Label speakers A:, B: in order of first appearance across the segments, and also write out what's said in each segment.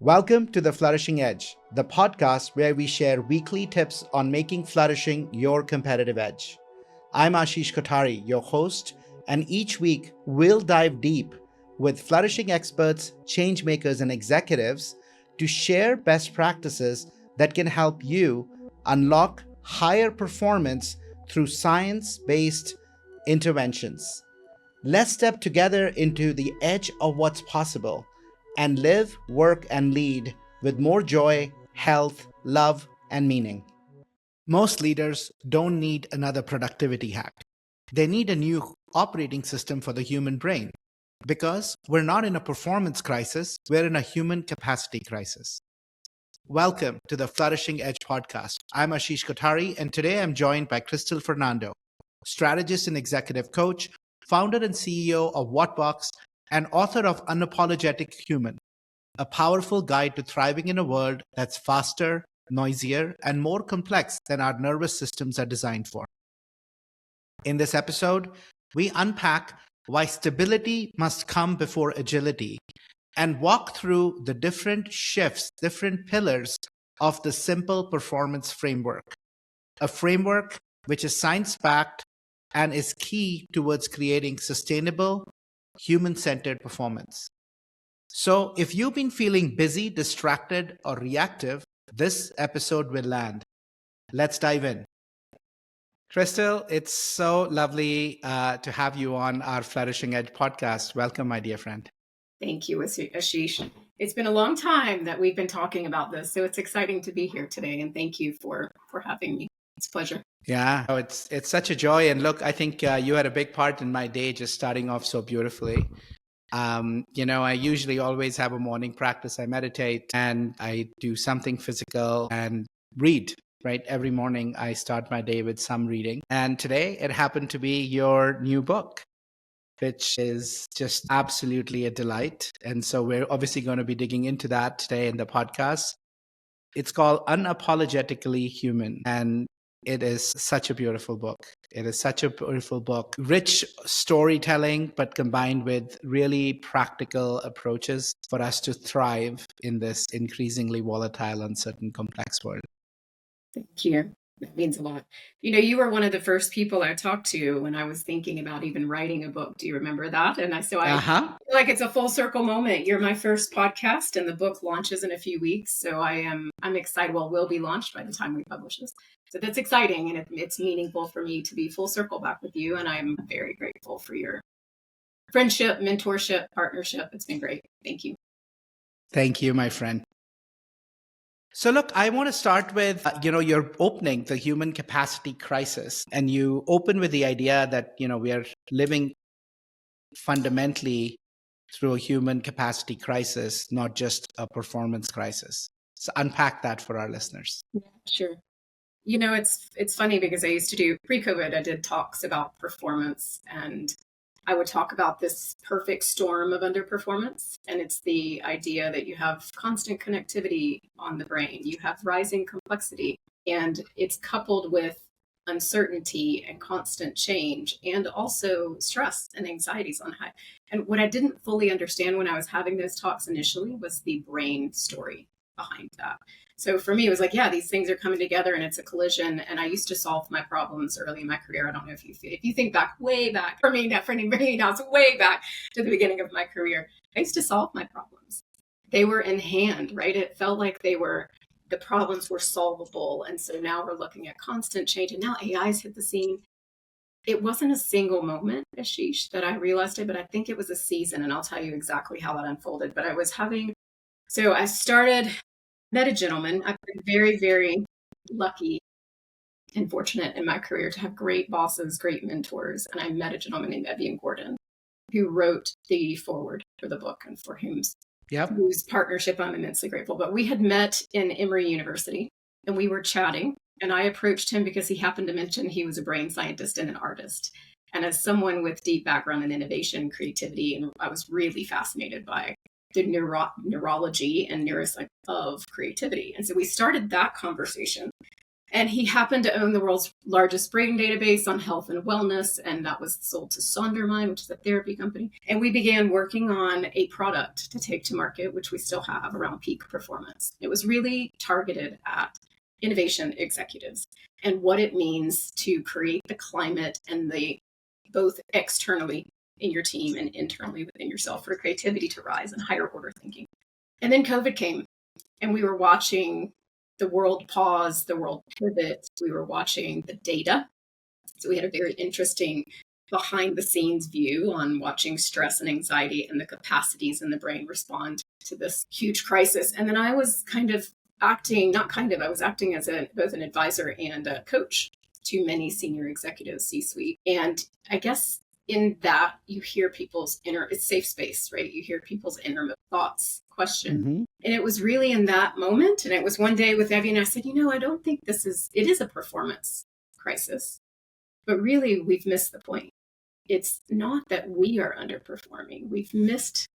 A: Welcome to the Flourishing Edge, the podcast where we share weekly tips on making flourishing your competitive edge. I'm Ashish Kothari, your host, and each week we'll dive deep with flourishing experts, change makers, and executives to share best practices that can help you unlock higher performance through science-based interventions. Let's step together into the edge of what's possible and live, work, and lead with more joy, health, love, and meaning. Most leaders don't need another productivity hack. They need a new operating system for the human brain because we're not in a performance crisis, we're in a human capacity crisis. Welcome to the Flourishing Edge podcast. I'm Ashish Kothari, and today I'm joined by Crystal Fernando, strategist and executive coach, founder and CEO of Whatbox, and author of Unapologetic Human, a powerful guide to thriving in a world that's faster, noisier, and more complex than our nervous systems are designed for. In this episode, we unpack why stability must come before agility and walk through the different shifts, different pillars of the simple performance framework, a framework which is science-backed and is key towards creating sustainable, human-centered performance. So if you've been feeling busy, distracted, or reactive, this episode will land. Let's dive in. Crystal, it's so lovely to have you on our Flourishing Edge podcast. Welcome, my dear friend.
B: Thank you, Ashish. It's been a long time that we've been talking about this, so it's exciting to be here today, and thank you for having me. It's a pleasure.
A: Yeah, it's such a joy. And look, I think you had a big part in my day just starting off so beautifully. I usually always have a morning practice. I meditate and I do something physical and read, right? Every morning I start my day with some reading. And today it happened to be your new book, which is just absolutely a delight. And so we're obviously going to be digging into that today in the podcast. It's called Unapologetically Human. And it is such a beautiful book. It is such a beautiful book. Rich storytelling, but combined with really practical approaches for us to thrive in this increasingly volatile, uncertain, complex world.
B: Thank you. That means a lot. You were one of the first people I talked to when I was thinking about even writing a book. Do you remember that? And I feel like it's a full circle moment. You're my first podcast and the book launches in a few weeks. So I'm excited. Well, will be launched by the time we publish this. So that's exciting. And it's meaningful for me to be full circle back with you. And I'm very grateful for your friendship, mentorship, partnership. It's been great. Thank you.
A: Thank you, my friend. So look, I want to start with, your opening, the human capacity crisis. And you open with the idea that, we are living fundamentally through a human capacity crisis, not just a performance crisis. So unpack that for our listeners.
B: Yeah, sure. It's funny because I used to do pre-COVID, I did talks about performance and I would talk about this perfect storm of underperformance. And it's the idea that you have constant connectivity on the brain, you have rising complexity, and it's coupled with uncertainty and constant change, and also stress and anxieties on high. And what I didn't fully understand when I was having those talks initially was the brain story behind that. So for me, it was like, yeah, these things are coming together and it's a collision. And I used to solve my problems early in my career. I don't know if you think back, way back, for me, not for anybody else, way back to the beginning of my career, I used to solve my problems. They were in hand, right? It felt like the problems were solvable. And so now we're looking at constant change. And now AI's hit the scene. It wasn't a single moment, Ashish, that I realized it, but I think it was a season. And I'll tell you exactly how that unfolded. But I met a gentleman. I've been very, very lucky and fortunate in my career to have great bosses, great mentors. And I met a gentleman named Evian Gordon who wrote the foreword for the book and for whose partnership I'm immensely grateful. But we had met in Emory University and we were chatting and I approached him because he happened to mention he was a brain scientist and an artist. And as someone with deep background in innovation, creativity, and I was really fascinated by the neurology and neuroscience of creativity. And so we started that conversation. And he happened to own the world's largest brain database on health and wellness, and that was sold to Sondermind, which is a therapy company. And we began working on a product to take to market, which we still have, around peak performance. It was really targeted at innovation executives and what it means to create the climate and the both externally in your team and internally within yourself for creativity to rise and higher order thinking. And then COVID came, and we were watching the world pause, the world pivot. We were watching the data. So we had a very interesting behind the scenes view on watching stress and anxiety and the capacities in the brain respond to this huge crisis. And then I was I was acting as both an advisor and a coach to many senior executives, C-suite. And I guess in that you hear people's it's safe space, right? You hear people's inner thoughts, question.
A: Mm-hmm.
B: And it was really in that moment. And it was one day with Evie, and I said, I don't think it is a performance crisis, but really we've missed the point. It's not that we are underperforming. We've missed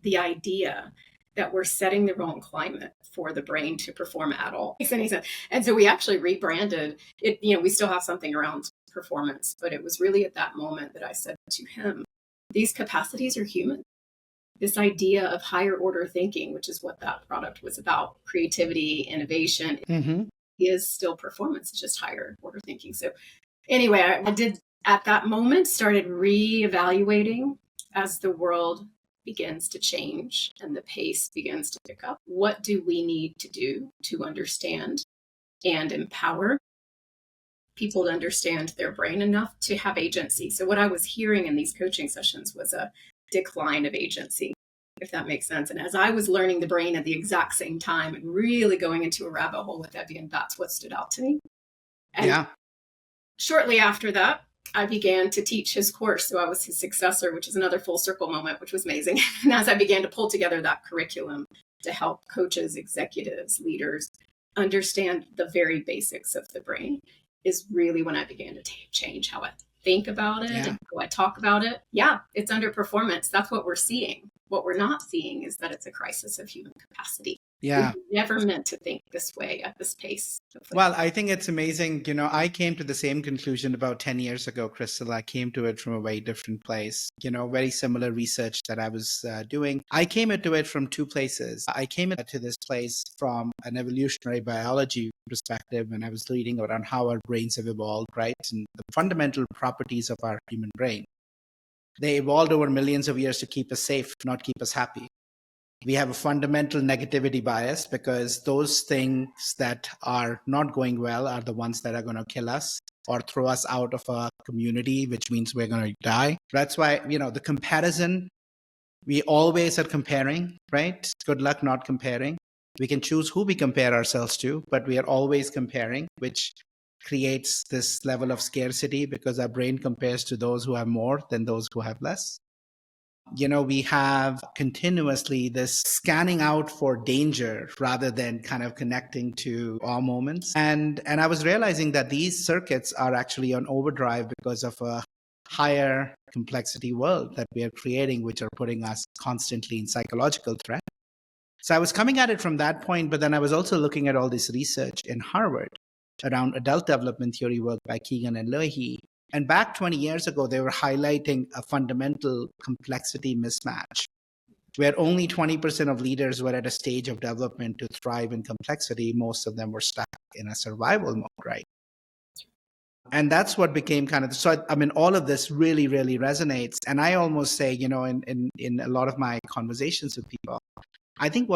B: the idea that we're setting the wrong climate for the brain to perform at all. Makes any sense? And so we actually rebranded it. We still have something around performance, but it was really at that moment that I said to him, these capacities are human. This idea of higher order thinking, which is what that product was about, creativity, innovation,
A: Mm-hmm.
B: is still performance. It's just higher order thinking. So anyway, I did at that moment started reevaluating as the world begins to change and the pace begins to pick up. What do we need to do to understand and empower people to understand their brain enough to have agency? So what I was hearing in these coaching sessions was a decline of agency, if that makes sense. And as I was learning the brain at the exact same time and really going into a rabbit hole with Evian, that's what stood out to me. And shortly after that, I began to teach his course. So I was his successor, which is another full circle moment, which was amazing. And as I began to pull together that curriculum to help coaches, executives, leaders understand the very basics of the brain, is really when I began to change how I think about it and how I talk about it. Yeah, it's underperformance. That's what we're seeing. What we're not seeing is that it's a crisis of human capacity.
A: Yeah.
B: We were never meant to think this way at this pace.
A: Well, I think it's amazing. I came to the same conclusion about 10 years ago, Crystal. I came to it from a very different place, very similar research that I was doing. I came into it from two places. I came to this place from an evolutionary biology perspective, and I was reading around how our brains have evolved, right? And the fundamental properties of our human brain. They evolved over millions of years to keep us safe, not keep us happy. We have a fundamental negativity bias because those things that are not going well are the ones that are going to kill us or throw us out of a community, which means we're going to die. That's why, the comparison, we always are comparing, right? Good luck not comparing. We can choose who we compare ourselves to, but we are always comparing, which creates this level of scarcity because our brain compares to those who have more than those who have less. We have continuously this scanning out for danger rather than kind of connecting to all moments. And I was realizing that these circuits are actually on overdrive because of a higher complexity world that we are creating, which are putting us constantly in psychological threat. So I was coming at it from that point, but then I was also looking at all this research in Harvard around adult development theory work by Keegan and Leahy. And back 20 years ago, they were highlighting a fundamental complexity mismatch, where only 20% of leaders were at a stage of development to thrive in complexity. Most of them were stuck in a survival mode, right? And that's what became all of this really, really resonates. And I almost say, in a lot of my conversations with people, I think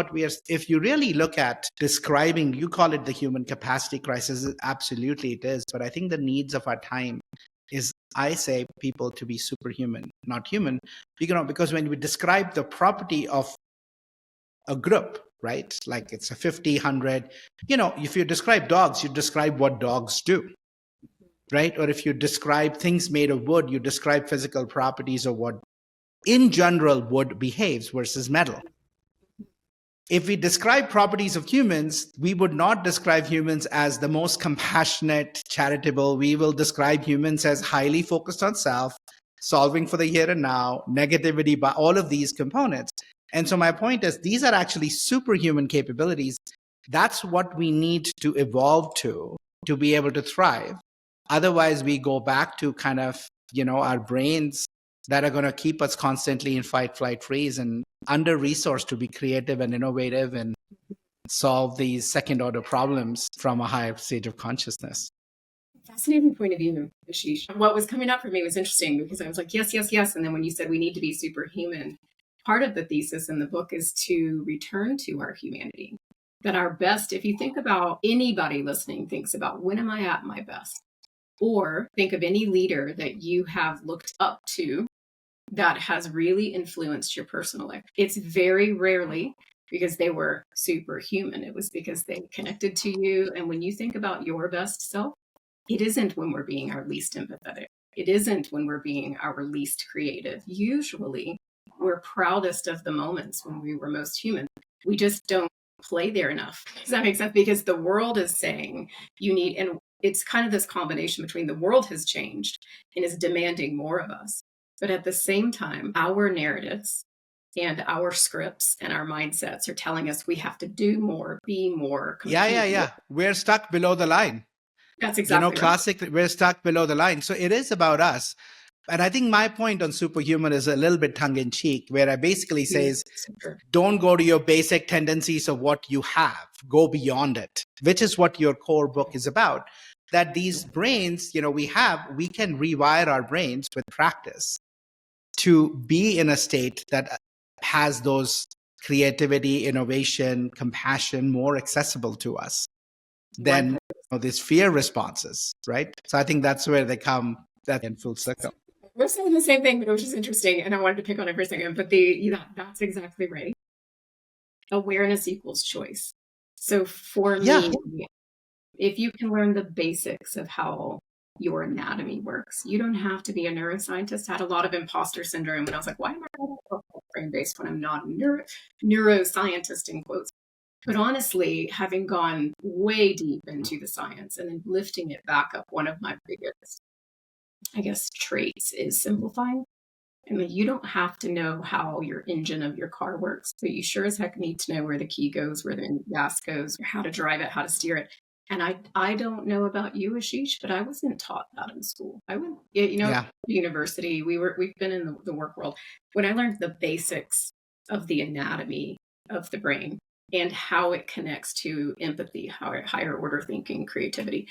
A: if you really look at describing, you call it the human capacity crisis, absolutely it is. But I think the needs of our time is, I say, people to be superhuman, not human, because when we describe the property of a group, right? Like it's a 50, 100, if you describe dogs, you describe what dogs do, right? Or if you describe things made of wood, you describe physical properties of what, in general, wood behaves versus metal. If we describe properties of humans, we would not describe humans as the most compassionate, charitable. We will describe humans as highly focused on self, solving for the here and now, negativity, by all of these components. And so my point is, these are actually superhuman capabilities. That's what we need to evolve to to be able to thrive. Otherwise, we go back to kind of, our brains that are going to keep us constantly in fight, flight, freeze, and under-resourced to be creative and innovative and solve these second-order problems from a higher stage of consciousness.
B: Fascinating point of view, Ashish. What was coming up for me was interesting because I was like, yes, yes, yes. And then when you said we need to be superhuman, part of the thesis in the book is to return to our humanity. That our best, if you think about anybody listening, thinks about when am I at my best? Or think of any leader that you have looked up to that has really influenced your personal life. It's very rarely because they were superhuman. It was because they connected to you. And when you think about your best self, it isn't when we're being our least empathetic. It isn't when we're being our least creative. Usually, we're proudest of the moments when we were most human. We just don't play there enough. Does that make sense? Because the world is saying you need, and it's kind of this combination between the world has changed and is demanding more of us. But at the same time, our narratives and our scripts and our mindsets are telling us we have to do more, be more.
A: Yeah. We're stuck below the line.
B: That's exactly
A: classic, right. We're stuck below the line. So it is about us. And I think my point on superhuman is a little bit tongue in cheek, where I basically says, don't go to your basic tendencies of what you have, go beyond it, which is what your core book is about. That these brains, we can rewire our brains with practice to be in a state that has those creativity, innovation, compassion more accessible to us than these fear responses, right? So I think that's where they come that in full circle.
B: We're saying the same thing, but which is interesting, and I wanted to pick on it for a second. But that's exactly right. Awareness equals choice. So for me, if you can learn the basics of how your anatomy works, you don't have to be a neuroscientist. I had a lot of imposter syndrome, and I was like, why am I brain based when I'm not a neuroscientist in quotes? But honestly, having gone way deep into the science and then lifting it back up, one of my biggest, traits is simplifying. I mean, you don't have to know how your engine of your car works, but you sure as heck need to know where the key goes, where the gas goes, how to drive it, how to steer it. And I don't know about you, Ashish, but I wasn't taught that in school. University, we've been in the work world. When I learned the basics of the anatomy of the brain and how it connects to empathy, higher order thinking, creativity.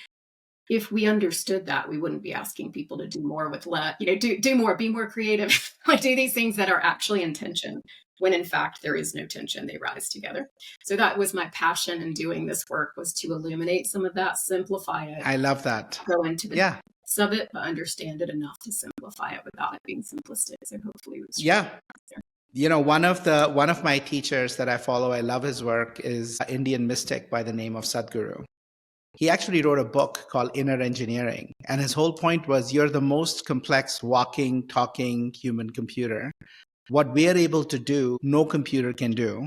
B: If we understood that, we wouldn't be asking people to do more with less, do more, be more creative, like do these things that are actually in tension, when in fact there is no tension, they rise together. So that was my passion in doing this work, was to illuminate some of that, simplify it.
A: I love that.
B: Go into the depths of it, but understand it enough to simplify it without it being simplistic. So hopefully it was
A: one of my teachers that I follow, I love his work, is an Indian mystic by the name of Sadhguru. He actually wrote a book called Inner Engineering. And his whole point was, you're the most complex walking, talking human computer. What we are able to do, no computer can do.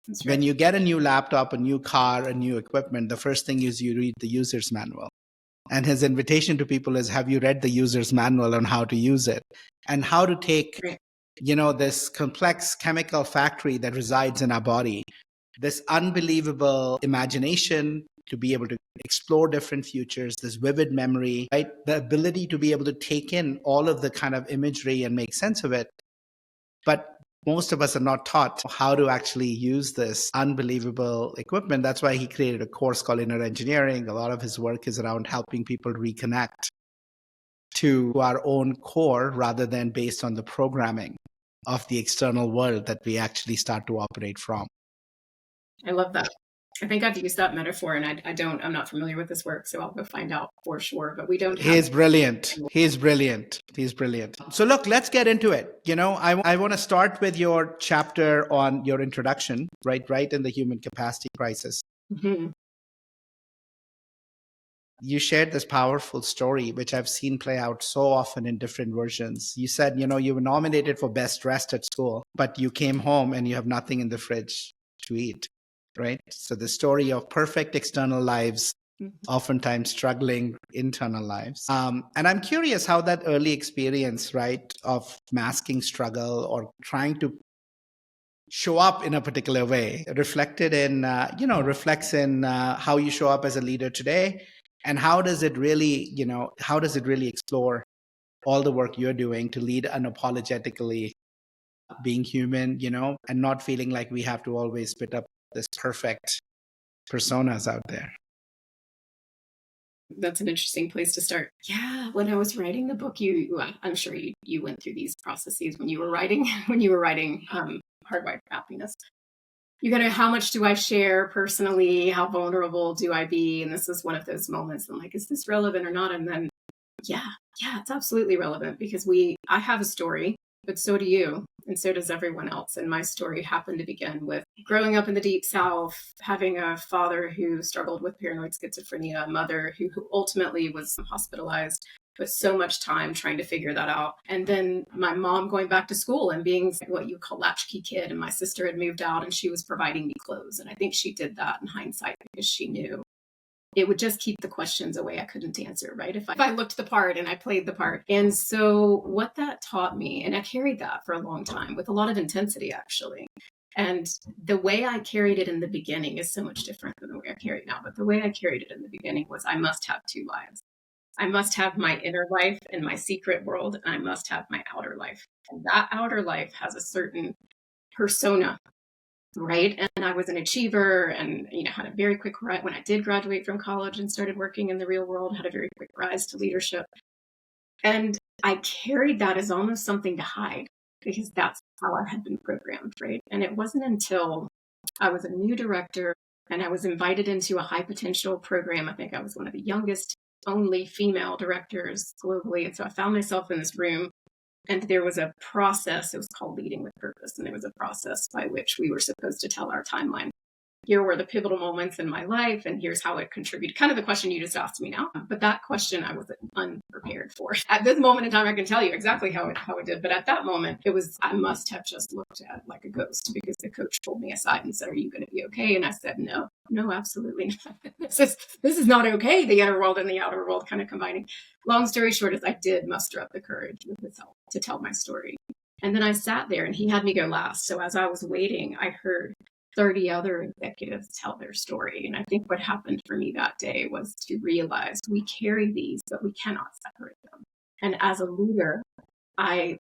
A: That's right. When you get a new laptop, a new car, a new equipment, the first thing is you read the user's manual. And his invitation to people is, have you read the user's manual on how to use it? And how to take this complex chemical factory that resides in our body, this unbelievable imagination to be able to explore different futures, this vivid memory, right? The ability to be able to take in all of the kind of imagery and make sense of it. But most of us are not taught how to actually use this unbelievable equipment. That's why he created a course called Inner Engineering. A lot of his work is around helping people reconnect to our own core rather than based on the programming of the external world that we actually start to operate from.
B: I love that. I think I've used that metaphor, and I'm not familiar with this work, so I'll go find out for sure. But we don't.
A: He's brilliant. He's brilliant. So look, let's get into it. I want to start with your chapter on your introduction, right in the human capacity crisis. Mm-hmm. You shared this powerful story, which I've seen play out so often in different versions. You said, you were nominated for best dressed at school, but you came home and you have nothing in the fridge to eat. Right? So the story of perfect external lives, oftentimes struggling internal lives. And I'm curious how that early experience, right, of masking struggle or trying to show up in a particular way reflects in how you show up as a leader today, And how does it really, how does it really explore all the work you're doing to lead unapologetically, being human, and not feeling like we have to always spit up this perfect personas out there?
B: That's an interesting place to start. Yeah, when I was writing the book, I'm sure you went through these processes when you were writing Hardwired for Happiness. You gotta, how much do I share personally? How vulnerable do I be? And this is one of those moments. I'm like, is this relevant or not? And then, yeah, it's absolutely relevant because I have a story, but so do you, and so does everyone else. And my story happened to begin with growing up in the Deep South, having a father who struggled with paranoid schizophrenia, a mother who ultimately was hospitalized, but so much time trying to figure that out. And then my mom going back to school and being what you call latchkey kid. And my sister had moved out and she was providing me clothes. And I think she did that in hindsight because she knew it would just keep the questions away I couldn't answer, right? If I looked the part and I played the part. And so what that taught me, and I carried that for a long time with a lot of intensity, actually. And the way I carried it in the beginning is so much different than the way I carry it now. But the way I carried it in the beginning was I must have two lives. I must have my inner life and my secret world, and I must have my outer life. And that outer life has a certain persona, right? And I was an achiever and, had a very quick rise when I did graduate from college and started working in the real world, had a very quick rise to leadership. And I carried that as almost something to hide because that's how I had been programmed, right? And it wasn't until I was a new director and I was invited into a high potential program. I think I was one of the youngest, only female directors globally. And so I found myself in this room and there was a process. It was called Leading with Purpose. And there was a process by which we were supposed to tell our timeline. Here were the pivotal moments in my life, and here's how it contributed. Kind of the question you just asked me now, but that question I wasn't unprepared for. At this moment in time, I can tell you exactly how it did. But at that moment, it was, I must have just looked at like a ghost because the coach pulled me aside and said, "Are you going to be okay?" And I said, "No, absolutely not. This is not okay." The inner world and the outer world kind of combining. Long story short is I did muster up the courage with his help to tell my story. And then I sat there and he had me go last. So as I was waiting, I heard 30 other executives tell their story. And I think what happened for me that day was to realize we carry these, but we cannot separate them. And as a leader,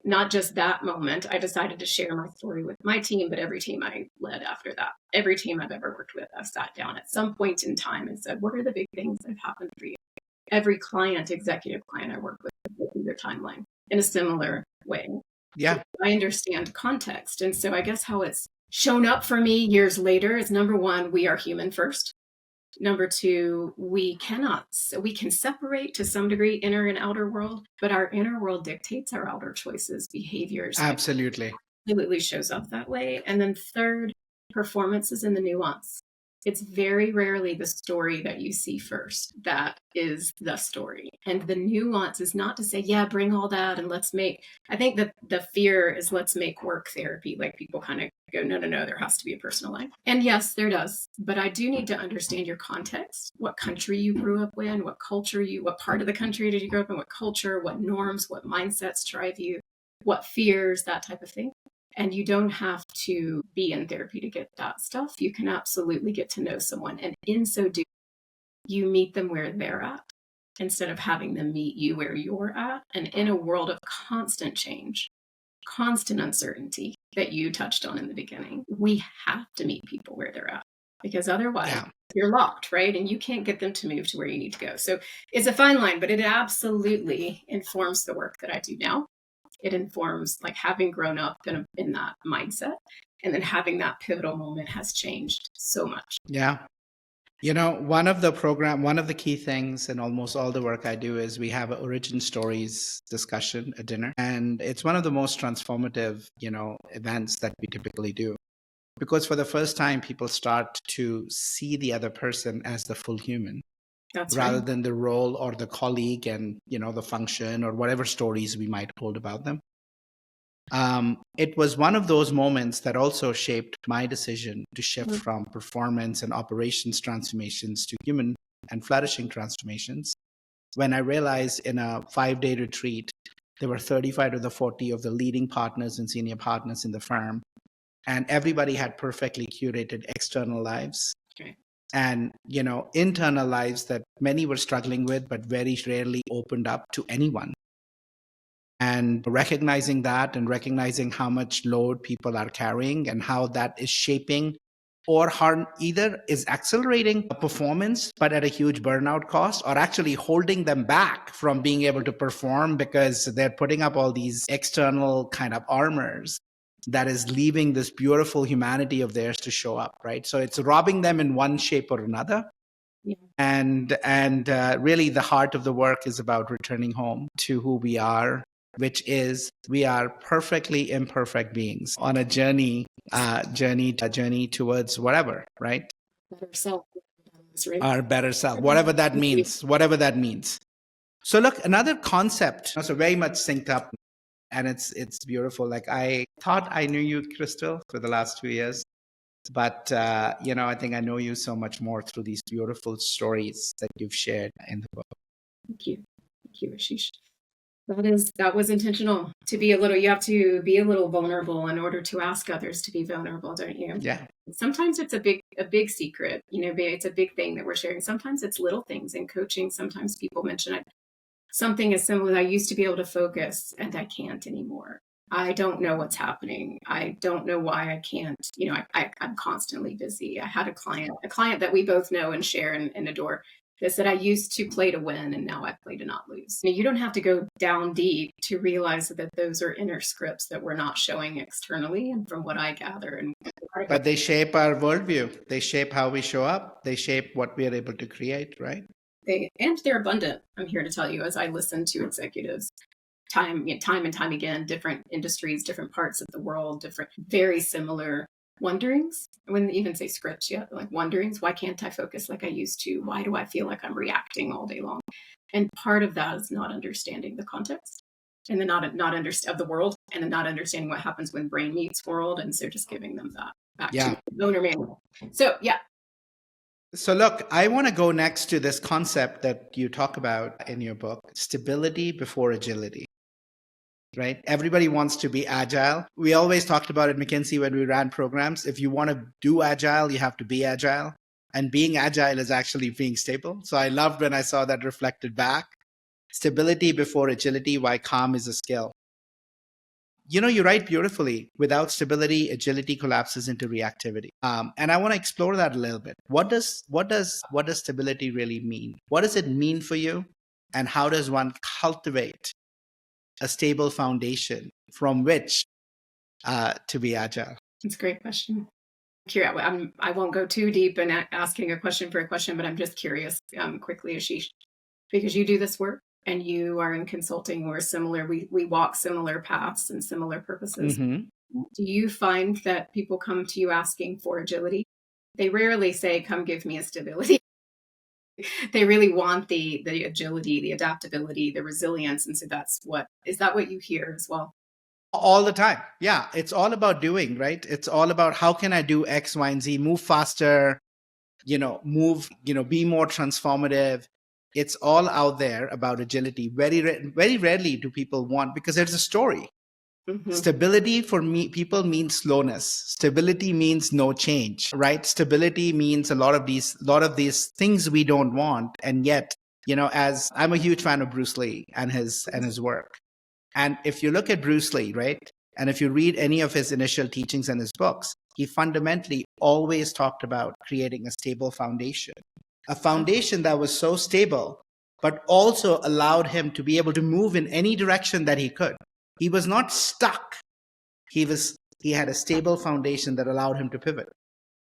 B: not just that moment, I decided to share my story with my team, but every team I led after that, every team I've ever worked with, I've sat down at some point in time and said, what are the big things that have happened for you? Every executive client I work with, through their timeline in a similar way.
A: Yeah.
B: So I understand context. And so I guess how it's shown up for me years later is, number one, we are human first. Number two, we can separate to some degree inner and outer world, but our inner world dictates our outer choices, behaviors.
A: Absolutely.
B: Absolutely shows up that way. And then third, performance is in the nuance. It's very rarely the story that you see first that is the story. And the nuance is not to say, yeah, bring all that and I think that the fear is let's make work therapy. Like people kind of go, no, there has to be a personal life. And yes, there does. But I do need to understand your context, what country you grew up in, what part of the country did you grow up in, what culture, what norms, what mindsets drive you, what fears, that type of thing. And you don't have to be in therapy to get that stuff. You can absolutely get to know someone. And in so doing, you meet them where they're at instead of having them meet you where you're at. And in a world of constant change, constant uncertainty that you touched on in the beginning, we have to meet people where they're at because otherwise you're locked, right? And you can't get them to move to where you need to go. So it's a fine line, but it absolutely informs the work that I do now. It informs like having grown up in that mindset, and then having that pivotal moment has changed so much.
A: Yeah. One of the key things in almost all the work I do is we have an origin stories discussion at dinner. And it's one of the most transformative, events that we typically do. Because for the first time, people start to see the other person as the full human.
B: That's
A: rather
B: right.
A: than the role or the colleague and, the function or whatever stories we might hold about them. It was one of those moments that also shaped my decision to shift from performance and operations transformations to human and flourishing transformations. When I realized in a 5-day retreat, there were 35 to the 40 of the leading partners and senior partners in the firm, and everybody had perfectly curated external lives.
B: Okay.
A: and, internal lives that many were struggling with, but very rarely opened up to anyone. And recognizing that and recognizing how much load people are carrying and how that is shaping or harm, either is accelerating performance, but at a huge burnout cost, or actually holding them back from being able to perform because they're putting up all these external kind of armors that is leaving this beautiful humanity of theirs to show up, right? So it's robbing them in one shape or another. Yeah. And really the heart of the work is about returning home to who we are, which is we are perfectly imperfect beings on a journey towards whatever, right?
B: Better self, right?
A: Our better self, whatever that means. So look, another concept, so very much synced up, and it's beautiful. Like I thought I knew you, Crystal, for the last 2 years, but I think I know you so much more through these beautiful stories that you've shared in the book.
B: Thank you, Ashish. That was intentional. You have to be a little vulnerable in order to ask others to be vulnerable, don't you?
A: Yeah.
B: Sometimes it's a big secret, it's a big thing that we're sharing. Sometimes it's little things in coaching. Sometimes people mention it. Something as simple as I used to be able to focus and I can't anymore. I don't know what's happening. I don't know why I can't. I'm constantly busy. I had a client that we both know and share and adore. That said, I used to play to win and now I play to not lose. You don't have to go down deep to realize that those are inner scripts that we're not showing externally. And from what I gather,
A: but they shape our worldview. They shape how we show up. They shape what we are able to create, right?
B: They're abundant. I'm here to tell you, as I listen to executives time and time again, different industries, different parts of the world, different, very similar wonderings. I wouldn't even say scripts yet, like wonderings. Why can't I focus like I used to? Why do I feel like I'm reacting all day long? And part of that is not understanding the context and the not of the world, and then not understanding what happens when brain meets world. And so just giving them that back to the owner manual. So yeah.
A: So look, I want to go next to this concept that you talk about in your book, stability before agility. Right? Everybody wants to be agile. We always talked about at McKinsey when we ran programs. If you want to do agile, you have to be agile. And being agile is actually being stable. So I loved when I saw that reflected back. Stability before agility, why calm is a skill. You write beautifully. Without stability, agility collapses into reactivity. And I want to explore that a little bit. What does stability really mean? What does it mean for you? And how does one cultivate a stable foundation from which to be agile?
B: It's a great question. I won't go too deep in asking a question for a question, but I'm just curious quickly, Ashish, because you do this work and you are in consulting. We're similar. We walk similar paths and similar purposes. Mm-hmm. Do you find that people come to you asking for agility? They rarely say, come give me a stability. They really want the agility, the adaptability, the resilience. And so is that what you hear as well?
A: All the time. Yeah. It's all about doing, right? It's all about how can I do X, Y, and Z, move faster, be more transformative. It's all out there about agility. Very rarely do people want, because there's a story. Mm-hmm. Stability for people means slowness. Stability means no change, right? Stability means a lot of these things we don't want. And yet, as I'm a huge fan of Bruce Lee and his work. And if you look at Bruce Lee, right? And if you read any of his initial teachings in his books, he fundamentally always talked about creating a stable foundation, a foundation that was so stable, but also allowed him to be able to move in any direction that he could. He was not stuck. He had a stable foundation that allowed him to pivot.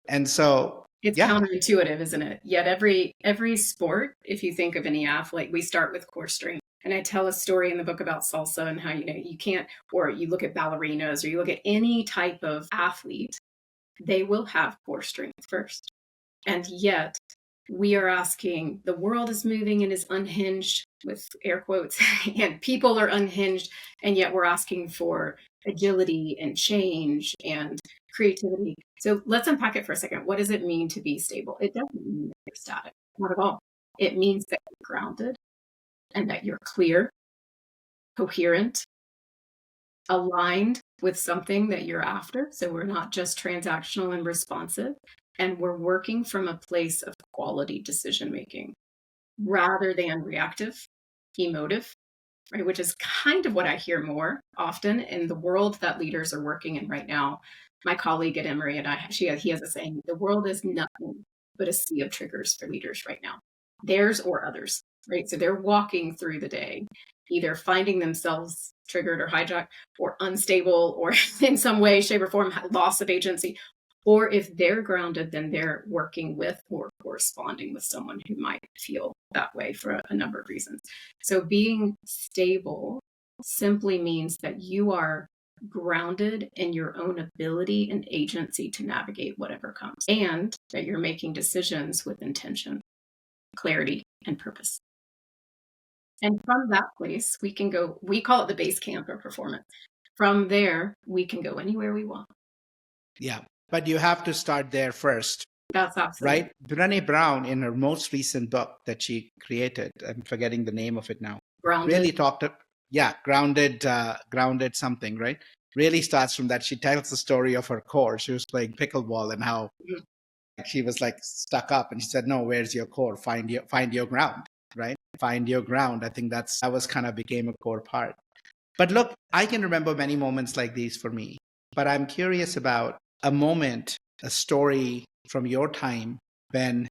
A: And so
B: it's counterintuitive, isn't it? Yet every sport, if you think of any athlete, we start with core strength. And I tell a story in the book about salsa and how, you can't, or you look at ballerinas or you look at any type of athlete, they will have core strength first. And yet we are asking, the world is moving and is unhinged, with air quotes, and people are unhinged. And yet we're asking for agility and change and creativity. So let's unpack it for a second. What does it mean to be stable? It doesn't mean that you're static, not at all. It means that you're grounded and that you're clear, coherent, aligned with something that you're after. So we're not just transactional and responsive, And we're working from a place of quality decision making rather than reactive, emotive, right? Which is kind of what I hear more often in the world that leaders are working in right now. My colleague at Emory and he has a saying: the world is nothing but a sea of triggers for leaders right now, theirs or others, right? So they're walking through the day, either finding themselves triggered or hijacked or unstable or in some way, shape, or form, loss of agency. Or if they're grounded, then they're working with or corresponding with someone who might feel that way for a number of reasons. So being stable simply means that you are grounded in your own ability and agency to navigate whatever comes, and that you're making decisions with intention, clarity, and purpose. And from that place, we can go, we call it the base camp of performance. From there, we can go anywhere we want.
A: Yeah. But you have to start there first.
B: That's absolutely
A: right. Brené Brown, in her most recent book that she created, I'm forgetting the name of it now,
B: grounded.
A: really talked, grounded something, right? Really starts from that. She tells the story of her core. She was playing pickleball and how she was like stuck up, and she said, no, where's your core? Find your ground, right? Find your ground. I think that was kind of became a core part. But look, I can remember many moments like these for me, but I'm curious about a moment, a story from your time when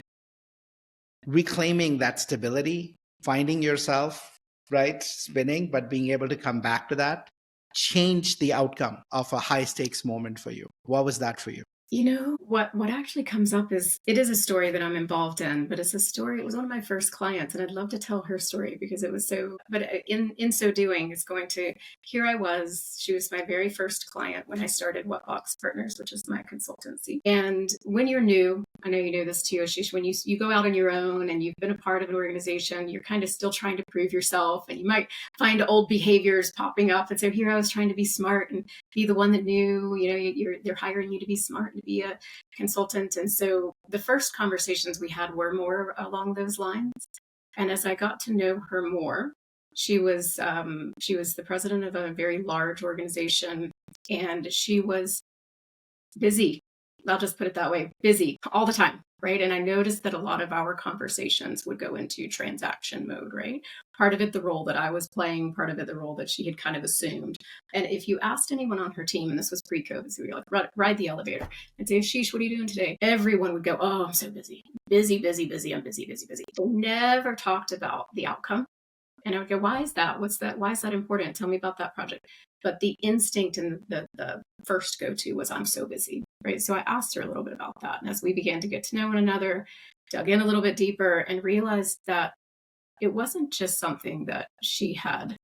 A: reclaiming that stability, finding yourself, right, spinning, but being able to come back to that, changed the outcome of a high stakes moment for you. What was that for you?
B: You know, what actually comes up is, it is a story that I'm involved in, but it's a story, it was one of my first clients, and I'd love to tell her story because it was so, but in so doing, it's going to, here I was, she was my very first client when I started What Box Partners, which is my consultancy. And when you're new, I know you know this too, Ashish, when you go out on your own and you've been a part of an organization, you're kind of still trying to prove yourself, and you might find old behaviors popping up. And so here I was trying to be smart and be the one that knew, you know, they're hiring you to be smart and to be a consultant. And so the first conversations we had were more along those lines. And as I got to know her more, she was the president of a very large organization, and she was busy. I'll just put it that way, busy all the time, right? And I noticed that a lot of our conversations would go into transaction mode, right? Part of it, the role that I was playing, part of it, the role that she had kind of assumed. And if you asked anyone on her team, and this was pre-COVID, so we were like, ride the elevator and say, Ashish, what are you doing today? Everyone would go, oh, I'm so busy, busy, busy, busy. I'm busy, busy, busy. They never talked about the outcome. And I would go, why is that? What's that? Why is that important? Tell me about that project. But the instinct and the first go-to was, I'm so busy, right? So I asked her a little bit about that. And as we began to get to know one another, dug in a little bit deeper and realized that it wasn't just something that she had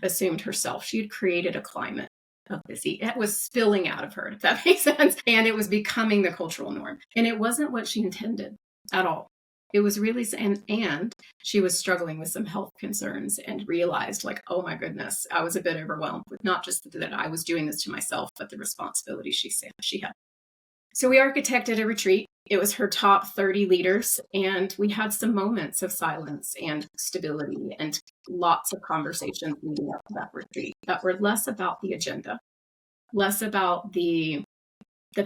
B: assumed herself. She had created a climate of busy. It was spilling out of her, if that makes sense. And it was becoming the cultural norm. And it wasn't what she intended at all. It was really, and she was struggling with some health concerns and realized, like, oh my goodness, I was a bit overwhelmed with not just that I was doing this to myself, but the responsibility she had. So we architected a retreat. It was her top 30 leaders, and we had some moments of silence and stability and lots of conversations leading up to that retreat that were less about the agenda, less about the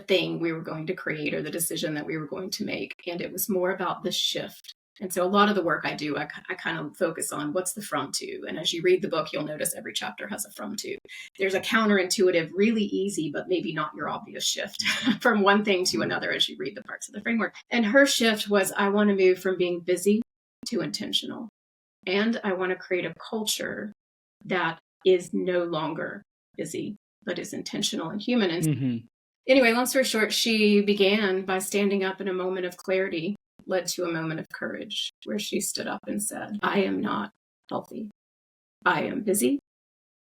B: thing we were going to create or the decision that we were going to make. And it was more about the shift. And so a lot of the work I do, I kind of focus on what's the from to. And as you read the book, you'll notice every chapter has a from to. There's a counterintuitive, really easy, but maybe not your obvious shift from one thing to another as you read the parts of the framework. And her shift was, I want to move from being busy to intentional. And I want to create a culture that is no longer busy, but is intentional and human. And anyway, long story short, she began by standing up in a moment of clarity, led to a moment of courage, where she stood up and said, I am not healthy. I am busy.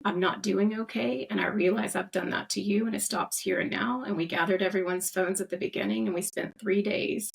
B: I'm not doing okay. And I realize I've done that to you, and it stops here and now. And we gathered everyone's phones at the beginning, and we spent 3 days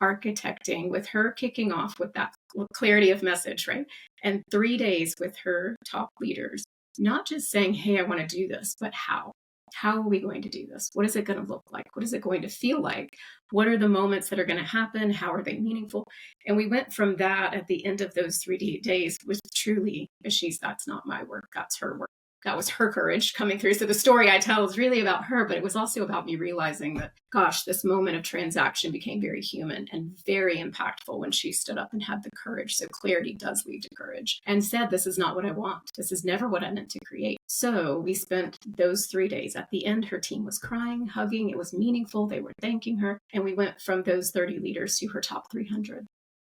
B: architecting, with her kicking off with that clarity of message, right? And 3 days with her top leaders, not just saying, hey, I want to do this, but how? How are we going to do this? What is it going to look like? What is it going to feel like? What are the moments that are going to happen? How are they meaningful? And we went from that at the end of those 3 days with truly, Ashish, that's not my work, that's her work. that was her courage coming through. So the story I tell is really about her, but it was also about me realizing that, gosh, this moment of transaction became very human and very impactful when she stood up and had the courage. So clarity does lead to courage, and said, this is not what I want. This is never what I meant to create. So we spent those 3 days. At the end, her team was crying, hugging. It was meaningful. They were thanking her. And we went from those 30 leaders to her top 300